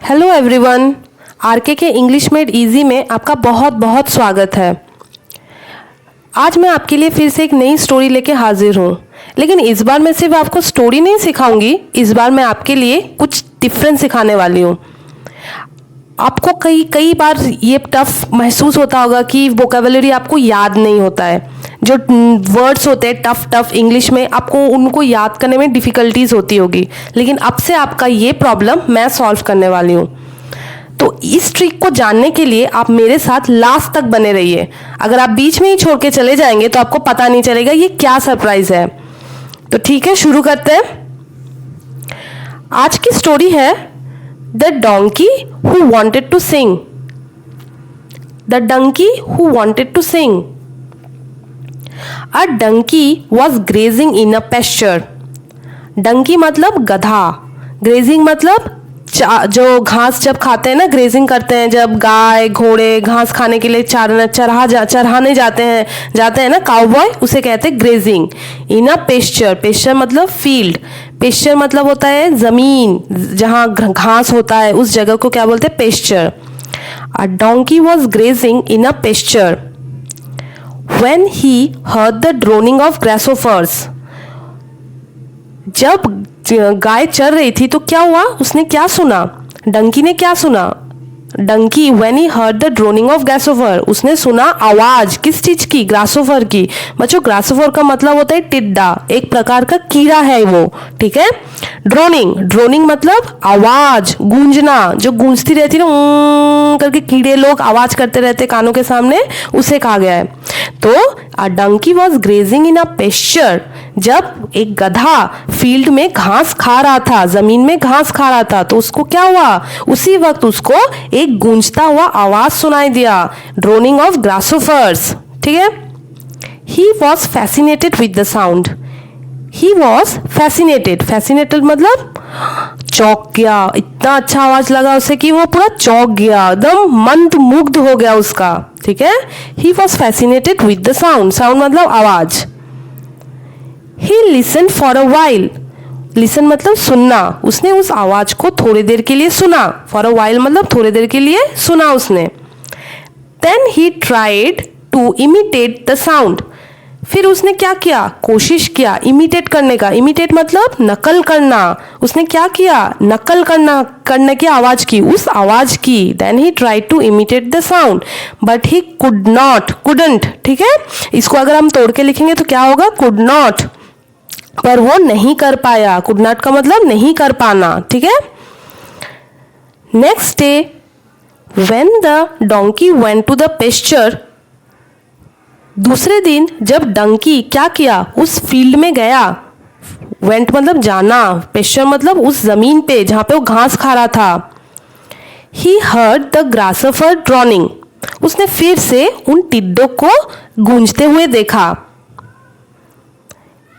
Hello everyone, R K के English made easy में आपका बहुत बहुत स्वागत है। आज मैं आपके लिए फिर से एक नई स्टोरी लेके हाजिर हूँ, लेकिन इस बार मैं सिर्फ आपको स्टोरी नहीं सिखाऊंगी। इस बार मैं आपके लिए कुछ डिफरेंट सिखाने वाली हूँ। आपको कई बार ये टफ महसूस होता होगा कि वोकेबुलरी आपको याद नहीं होता है। जो वर्ड्स होते हैं टफ इंग्लिश में, आपको उनको याद करने में डिफ़िकल्टीज होती होगी, लेकिन अब से आपका ये प्रॉब्लम मैं सॉल्व करने वाली हूँ। तो इस ट्रिक को जानने के लिए आप मेरे साथ लास्ट तक बने रहिए। अगर आप बीच में ही छोड़ के चले जाएंगे तो आपको पता नहीं चलेगा ये क्या सरप्राइज है। तो ठीक है, शुरू करते हैं। आज की स्टोरी है the donkey who wanted to sing. The donkey who wanted to sing. A donkey was grazing in a pasture. डंकी मतलब गधा, ग्रेजिंग मतलब जो घास जब खाते हैं ना, ग्रेजिंग करते हैं जब गाय घोड़े घास खाने के लिए चराने जाते हैं ना, काउबॉय, उसे कहते हैं grazing. In a pasture, pasture मतलब फील्ड, पेस्चर मतलब होता है जमीन जहाँ घास होता है, उस जगह को क्या बोलते हैं, pasture. A donkey was grazing in a pasture when he heard the droning of grasshoppers. जब गाय चर रही थी तो क्या हुआ, उसने क्या सुना, डंकी ने क्या सुना। Dunki when he heard the droning of grasshopper, उसने सुना आवाज, किस चीज की, ग्रासोफर की। बच्चों, ग्रासोफर का मतलब होता है टिड्डा, एक प्रकार का कीड़ा है वो, ठीक है। ड्रोनिंग मतलब आवाज, गूंजना, जो गूंजती रहती है ना करके, कीड़े लोग आवाज करते रहते कानों के सामने, उसे कहा गया है। तो a donkey was grazing in a pasture, जब एक गधा फील्ड में घास खा रहा था, जमीन में घास खा रहा था, तो उसको क्या हुआ, उसी वक्त उसको एक गूंजता हुआ आवाज सुनाई दिया, ड्रोनिंग ऑफ ग्रासोफर्स, ठीक है। He was fascinated with the sound. He was fascinated मतलब चौंक गया, इतना अच्छा आवाज लगा उसे कि वो पूरा चौंक गया, एकदम मंत्रमुग्ध हो गया उसका, ठीक है। He was fascinated with the sound, sound मतलब आवाज। ही listen for a while, listen मतलब सुनना, उसने उस आवाज को थोड़ी देर के लिए सुना, फॉर अ वाइल मतलब थोड़ी देर के लिए सुना उसने। Then he tried to imitate the sound, फिर उसने क्या किया, कोशिश किया इमिटेट करने का। इमिटेट मतलब नकल करना, उसने क्या किया, नकल करने की आवाज की, उस आवाज की। Then he tried to imitate the sound but he couldn't, ठीक है। इसको अगर हम तोड़ के लिखेंगे तो क्या होगा, कुड नॉट, पर वो नहीं कर पाया। कुड नॉट का मतलब नहीं कर पाना, ठीक है। Next day when the donkey went to the pasture, दूसरे दिन जब डंकी क्या किया, उस फील्ड में गया, वेंट मतलब जाना, पेस्चर मतलब उस जमीन पे जहां पे वो घास खा रहा था। He heard the grasshopper droning, उसने फिर से उन टिड्डों को गूंजते हुए देखा।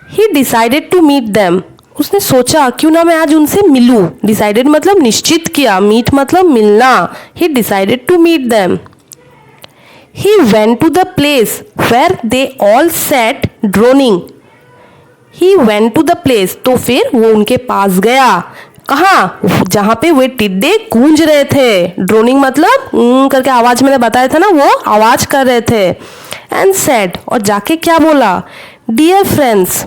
He decided to meet them, उसने सोचा क्यों ना मैं आज उनसे मिलूं। डिसाइडेड मतलब निश्चित किया, मीट मतलब मिलना। He decided to meet them. He went to the place where they all sat droning. He went to the place, तो फिर वो उनके पास गया, कहाँ, जहाँ पे वे टिड्डे गूंज रहे थे। ड्रोनिंग मतलब करके आवाज मैंने बताया था ना, वो आवाज कर रहे थे। एंड सेड, और जाके क्या बोला, डियर फ्रेंड्स,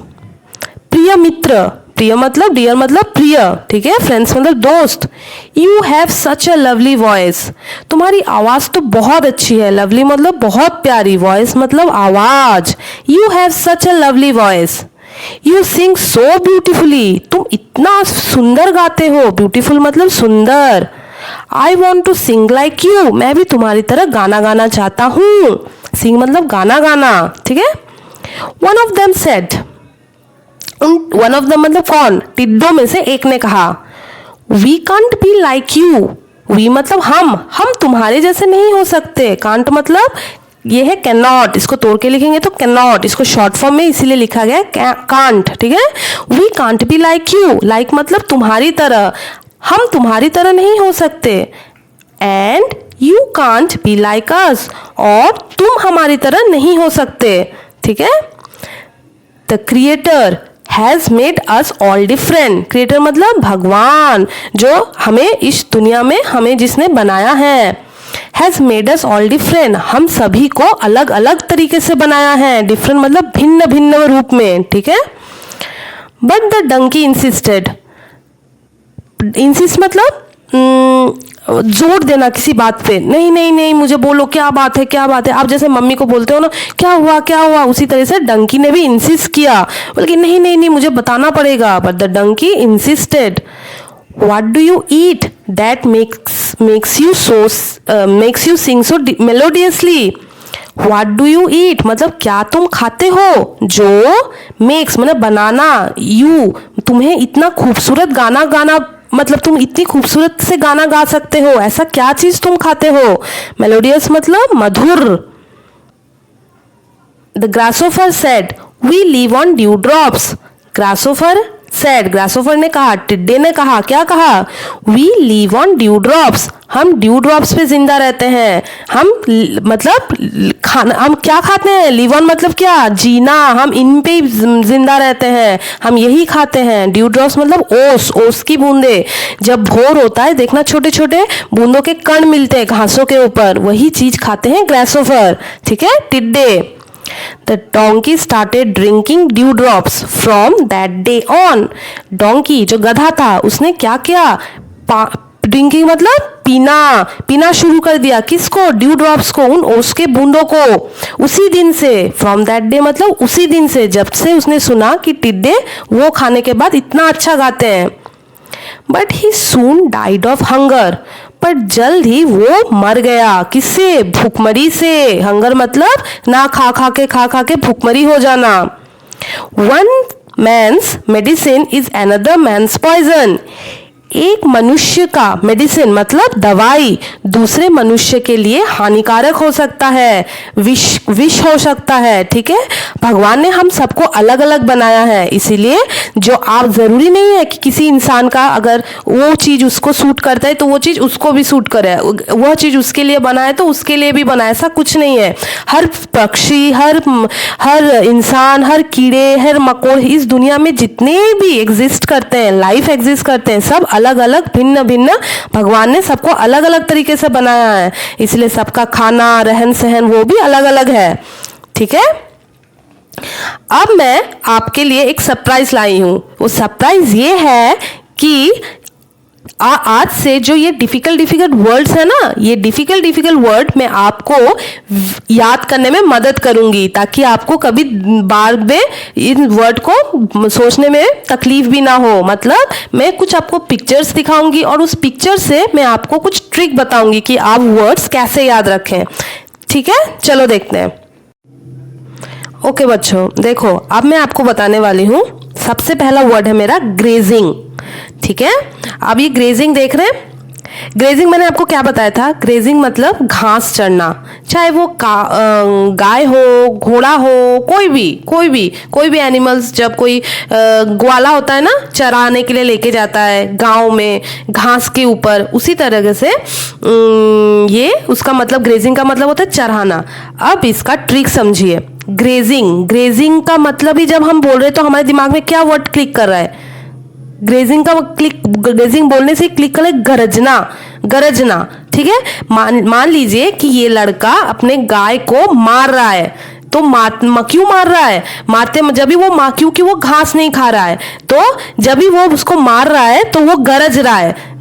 प्रिय मित्र, प्रिय मतलब डियर मतलब प्रिय, ठीक है, फ्रेंड्स मतलब दोस्त। You have such a lovely voice, तुम्हारी आवाज तो बहुत अच्छी है। लवली मतलब बहुत प्यारी, वॉइस मतलब आवाज। You have such a lovely voice, you sing so beautifully, तुम इतना सुंदर गाते हो। ब्यूटीफुल मतलब सुंदर। I want to sing like you, मैं भी तुम्हारी तरह गाना गाना चाहता हूँ। सिंग मतलब गाना गाना, ठीक है। One of them said, one of the मतलब कौन, टिड्डों में से एक ने कहा, we can't be like you. We मतलब हम तुम्हारे जैसे नहीं हो सकते। कांट मतलब ये है कैन नॉट, इसको तोड़ के लिखेंगे तो कैन नॉट, इसको शॉर्ट फॉर्म में इसीलिए लिखा गया कांट, ठीक है। We can't be like you, like मतलब तुम्हारी तरह, हम तुम्हारी तरह नहीं हो सकते। And you can't be like us, और तुम हमारी तरह नहीं हो सकते, ठीक है। The creator has made us all different. Creator मतलब भगवान, जो हमें इस दुनिया में हमें जिसने बनाया है। Has made us all different, हम सभी को अलग अलग तरीके से बनाया है। डिफरेंट मतलब भिन्न भिन्न रूप में, ठीक है। But the donkey insisted, insist मतलब जोर देना किसी बात पे, नहीं नहीं नहीं मुझे बोलो क्या बात है क्या बात है। आप जैसे मम्मी को बोलते हो ना क्या हुआ क्या हुआ, उसी तरह से डंकी ने भी इंसिस्ट किया, बल्कि नहीं नहीं नहीं मुझे बताना पड़ेगा। But the donkey insisted, what do you eat that makes you sing so melodiously. What do you eat मतलब क्या तुम खाते हो, जो मेक्स मतलब बनाना, यू तुम्हें इतना खूबसूरत गाना गाना मतलब तुम इतनी खूबसूरत से गाना गा सकते हो, ऐसा क्या चीज तुम खाते हो। मेलोडियस मतलब मधुर। The grasshopper said we live on dew drops. Grasshopper said, grasshopper ने कहा, टिड्डे ने कहा, क्या कहा, we live on dew drops, हम ड्यू ड्रॉप्स पे जिंदा रहते हैं। हम मतलब खाना, हम क्या खाते हैं, लिव ऑन मतलब क्या, जीना, हम इन पे जिंदा रहते हैं, हम यही खाते हैं। ड्यू ड्रॉप्स मतलब ओस, ओस की बूंदे। जब भोर होता है देखना छोटे छोटे बूंदों के कण मिलते हैं घासों के ऊपर, वही चीज खाते हैं ग्रासोफर, ठीक है, टिड्डे। The donkey started drinking dewdrops from that day on. Donkey जो गधा था उसने क्या किया, ड्रिंकिंग मतलब पीना, पीना शुरू कर दिया। किसको, ड्यू ड्रॉप्स को, उन ओस के बूंदों को। उसी दिन से, फ्रॉम दैट डे मतलब उसी दिन से, जब से उसने सुना कि टिड्डे वो खाने के बाद इतना अच्छा गाते हैं। But he soon died of hunger, पर जल्द ही वो मर गया। किससे, भूखमरी से। हंगर मतलब ना खा खा के भूखमरी हो जाना। One man's medicine is another man's poison. एक मनुष्य का मेडिसिन मतलब दवाई दूसरे मनुष्य के लिए हानिकारक हो सकता है, विष हो सकता है, ठीक है। भगवान ने हम सबको अलग अलग बनाया है, इसीलिए जो आप जरूरी नहीं है कि किसी इंसान का अगर वो चीज उसको सूट करता है तो वो चीज उसको भी सूट करे, वह चीज उसके लिए बना है तो उसके लिए भी बना है, ऐसा कुछ नहीं है। हर पक्षी, हर इंसान, हर कीड़े, हर मकोड़, इस दुनिया में जितने भी एग्जिस्ट करते हैं, लाइफ एग्जिस्ट करते हैं, सब अलग अलग भिन्न भिन्न भगवान ने सबको अलग अलग तरीके से बनाया है, इसलिए सबका खाना, रहन सहन वो भी अलग अलग है, ठीक है। अब मैं आपके लिए एक सरप्राइज लाई हूं। वो सरप्राइज ये है कि आज से जो ये डिफिकल्ट वर्ड्स है ना, ये डिफिकल्ट वर्ड मैं आपको याद करने में मदद करूंगी, ताकि आपको कभी बाद में इन वर्ड को सोचने में तकलीफ भी ना हो। मतलब मैं कुछ आपको पिक्चर्स दिखाऊंगी और उस पिक्चर से मैं आपको कुछ ट्रिक बताऊंगी कि आप वर्ड्स कैसे याद रखें, ठीक है। चलो देखते हैं। ओके बच्चों, देखो अब मैं आपको बताने वाली हूँ। सबसे पहला वर्ड है मेरा ग्रेजिंग, ठीक है। अब ये ग्रेजिंग देख रहे हैं, ग्रेजिंग मैंने आपको क्या बताया था, ग्रेजिंग मतलब घास चढ़ना, चाहे वो गाय हो, घोड़ा हो, कोई भी एनिमल्स, जब कोई ग्वाला होता है ना, चराने के लिए लेके जाता है गांव में घास के ऊपर, उसी तरह से ये उसका मतलब, ग्रेजिंग का मतलब होता है चराना। अब इसका ट्रिक समझिए। ग्रेजिंग का मतलब ही जब हम बोल रहे हैं तो हमारे दिमाग में क्या वर्ड क्लिक कर रहा है, ग्रेजिंग बोलने से क्लिक कर गरजना, ठीक है। मान लीजिए कि ये लड़का अपने गाय को मार रहा है, तो क्यों मार रहा है, जब भी वो क्योंकि वो घास नहीं खा रहा है, तो जब भी वो उसको मार रहा है तो वो गरज रहा है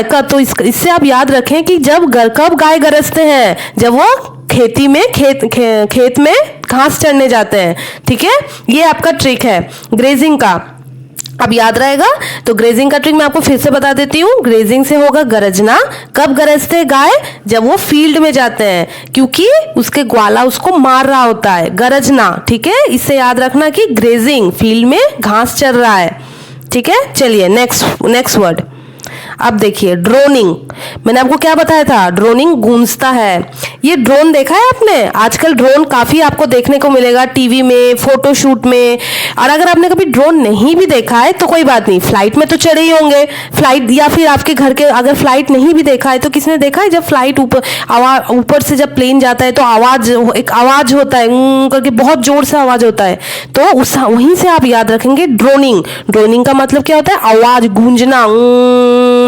का। तो इससे आप याद रखें कि कब गाय गरजते हैं, जब वो खेत में घास चढ़ने जाते हैं, ठीक है। ये आपका ट्रिक है ग्रेजिंग का, अब याद रहेगा। तो ग्रेजिंग का ट्रिक मैं आपको फिर से बता देती हूँ। ग्रेजिंग से होगा गरजना। कब गरजते हैं गाय, जब वो फील्ड में जाते हैं, क्योंकि उसके ग्वाला उसको मार रहा होता है, गरजना, ठीक है। इससे याद रखना कि ग्रेजिंग, फील्ड में घास चल रहा है, ठीक है। चलिए नेक्स्ट वर्ड। अब देखिए ड्रोनिंग, मैंने आपको क्या बताया था, ड्रोनिंग गूंजता है। ये ड्रोन देखा है आपने? आजकल ड्रोन काफी आपको देखने को मिलेगा टीवी में, फोटोशूट में। और अगर आपने कभी ड्रोन नहीं भी देखा है तो कोई बात नहीं, फ्लाइट में तो चढ़े ही होंगे, फ्लाइट या फिर आपके घर के अगर फ्लाइट नहीं भी देखा है तो किसने देखा है जब फ्लाइट ऊपर से जब प्लेन जाता है तो एक आवाज होता है करके, बहुत जोर से आवाज होता है। तो उस वहीं से आप याद रखेंगे ड्रोनिंग। ड्रोनिंग का मतलब क्या होता है? आवाज, गूंजना,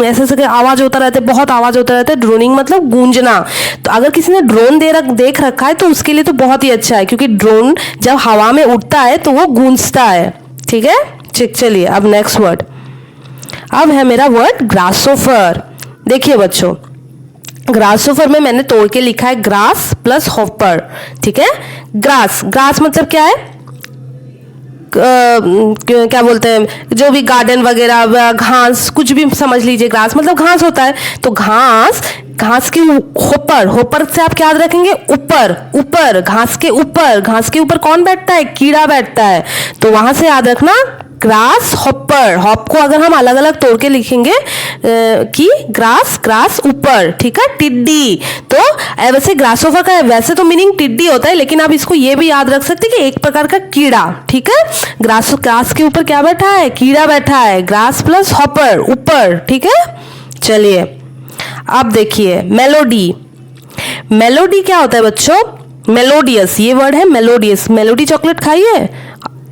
ऐसे ऐसे आवाज होता रहता है, बहुत आवाज होता रहता है। ड्रोनिंग मतलब गूंजना। तो अगर किसी ने ड्रोन देख रखा है तो उसके लिए तो बहुत ही अच्छा है, क्योंकि ड्रोन जब हवा में उड़ता है तो वो गूंजता है। ठीक है, चलिए अब नेक्स्ट वर्ड। अब है मेरा वर्ड ग्रासोफर। देखिए बच्चों, ग्रासोफर में मैंने तोड़ के लिखा है ग्रास प्लस हॉपर। ठीक है, ग्रास, ग्रास मतलब क्या है? क्या बोलते हैं, जो भी गार्डन वगैरह, घास, कुछ भी समझ लीजिए। ग्रास मतलब घास होता है। तो घास, घास के ऊपर, होपर से आप क्या याद रखेंगे? ऊपर, ऊपर, घास के ऊपर। घास के ऊपर कौन बैठता है? कीड़ा बैठता है। तो वहां से याद रखना ग्रास हॉपर। हॉप को अगर हम अलग अलग तोड़ के लिखेंगे कि ग्रास, ग्रास ऊपर। ठीक है, टिड्डी। तो वैसे ग्रासोफर का वैसे तो मीनिंग टिड्डी होता है, लेकिन आप इसको ये भी याद रख सकते हैं कि एक प्रकार का कीड़ा। ठीक है, ग्रास, ग्रास के ऊपर क्या बैठा है? कीड़ा बैठा है। ग्रास प्लस हॉपर, ऊपर। ठीक है, चलिए अब देखिए मेलोडी। मेलोडी क्या होता है बच्चों? मेलोडियस, ये वर्ड है मेलोडियस। मेलोडी चॉकलेट खाई है?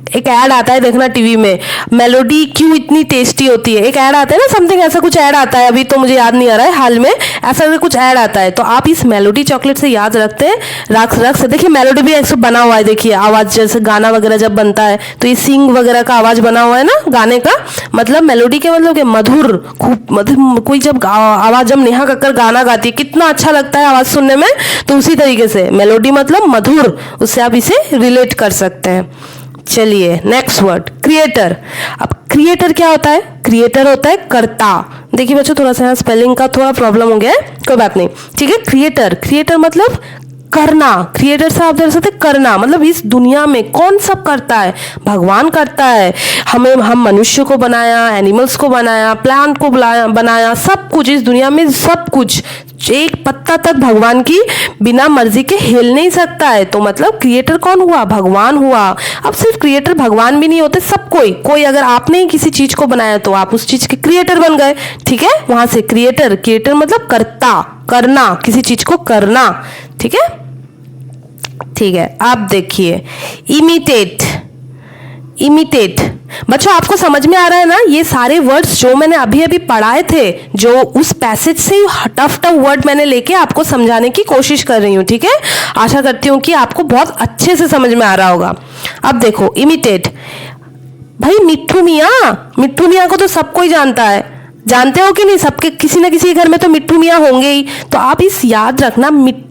एक ऐड आता है, देखना टीवी में, मेलोडी क्यों इतनी टेस्टी होती है। एक ऐड आता है ना, समथिंग ऐसा कुछ ऐड आता है, अभी तो मुझे याद नहीं आ रहा है हाल में, ऐसा कुछ ऐड आता है। तो आप इस मेलोडी चॉकलेट से याद रखते हैं, रख से देखिए मेलोडी भी ऐसे बना हुआ है। देखिए आवाज, जैसे गाना वगैरह जब बनता है तो ये सिंग वगैरह का आवाज बना हुआ है ना गाने का। मतलब मेलोडी के मतलब मधुर, खूब, मतलब कोई जब आवाज, जब नेहा कक्कर गाना गाती है कितना अच्छा लगता है आवाज सुनने में। तो उसी तरीके से मेलोडी मतलब मधुर, उससे आप इसे रिलेट कर सकते हैं। चलिए नेक्स्ट वर्ड, क्रिएटर। अब क्रिएटर क्या होता है? क्रिएटर होता है कर्ता। देखिए बच्चों, थोड़ा सा स्पेलिंग का थोड़ा प्रॉब्लम हो गया है, कोई बात नहीं। ठीक है, क्रिएटर, क्रिएटर मतलब करना। क्रिएटर से आप देख सकते करना, मतलब इस दुनिया में कौन सब करता है? भगवान करता है। हम मनुष्य को बनाया, एनिमल्स को बनाया, प्लांट को बनाया, सब कुछ इस दुनिया में, सब कुछ, एक पत्ता तक भगवान की बिना मर्जी के हिल नहीं सकता है। तो मतलब क्रिएटर कौन हुआ? भगवान हुआ। अब सिर्फ क्रिएटर भगवान भी नहीं होते, सब कोई अगर आपने ही किसी चीज को बनाया तो आप उस चीज के क्रिएटर बन गए। ठीक है, वहां से क्रिएटर, क्रिएटर मतलब कर्ता, करना, किसी चीज को करना। ठीक है, ठीक है। अब देखिए इमिटेट। इमिटेट बच्चों, आपको समझ में आ रहा है ना? ये सारे वर्ड्स जो मैंने अभी अभी पढ़ाए थे, जो उस पैसेज से टफ वर्ड मैंने लेके आपको समझाने की कोशिश कर रही हूँ। ठीक है, आशा करती हूँ कि आपको बहुत अच्छे से समझ में आ रहा होगा। अब देखो इमिटेट, भाई मिट्ठू मियाँ को तो सब कोई जानता है, जानते हो कि नहीं? सबके किसी न किसी घर में तो मिट्ठू मियाँ होंगे ही। तो आप इस याद रखना, मिट्ठू,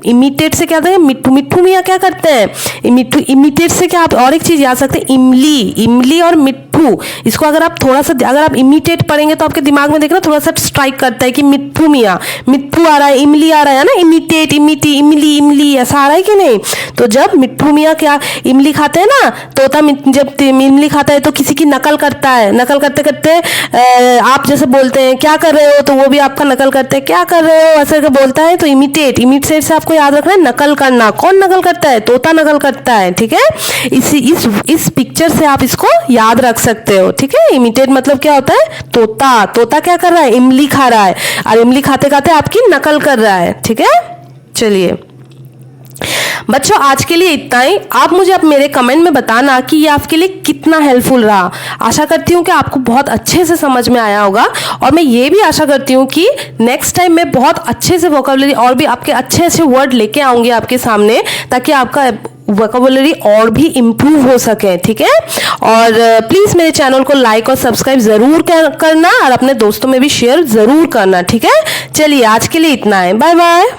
इमिटेट से क्या होता है? मिट्ठू मियाँ क्या करते हैं? इमिटेट से क्या आप और एक चीज याद सकते हैं, इमली। इमली और मिट्ठू, इसको अगर आप थोड़ा सा, अगर आप इमिटेट पढ़ेंगे तो आपके दिमाग में देखना थोड़ा सा स्ट्राइक करता है कि मिट्ठू मियाँ, मिट्ठू आ रहा है, इमली आ रहा है ना, इमिटेट, इमली, इमली, ऐसा आ रहा है कि नहीं? तो जब मिट्ठू मियाँ क्या इमली खाते हैं ना, तोता जब इमली खाता है तो किसी की नकल करता है, नकल करते करते आप जैसे बोलते हैं क्या कर रहे हो, तो वो भी आपका नकल करते हैं क्या कर रहे हो, ऐसे बोलता है। तो इमिटेट, इमिटेट से आपको याद रखना है नकल करना। कौन नकल करता है? तोता नकल करता है। ठीक है, इस पिक्चर से आप इसको याद रख सकते हो। ठीक है, इमिटेट मतलब क्या होता है? तोता, तोता क्या कर रहा है? इमली खा रहा है, और इमली खाते खाते आपकी नकल कर रहा है। ठीक है, चलिए बच्चों आज के लिए इतना ही। आप मुझे अब मेरे कमेंट में बताना कि ये आपके लिए कितना हेल्पफुल रहा। आशा करती हूँ कि आपको बहुत अच्छे से समझ में आया होगा, और मैं ये भी आशा करती हूँ कि नेक्स्ट टाइम मैं बहुत अच्छे से वोकैबुलरी और भी आपके अच्छे अच्छे वर्ड लेके आऊँगी आपके सामने, ताकि आपका वोकैबुलरी और भी इम्प्रूव हो सके। ठीक है, और प्लीज़ मेरे चैनल को लाइक और सब्सक्राइब ज़रूर करना, और अपने दोस्तों में भी शेयर ज़रूर करना। ठीक है, चलिए आज के लिए इतना है, बाय बाय।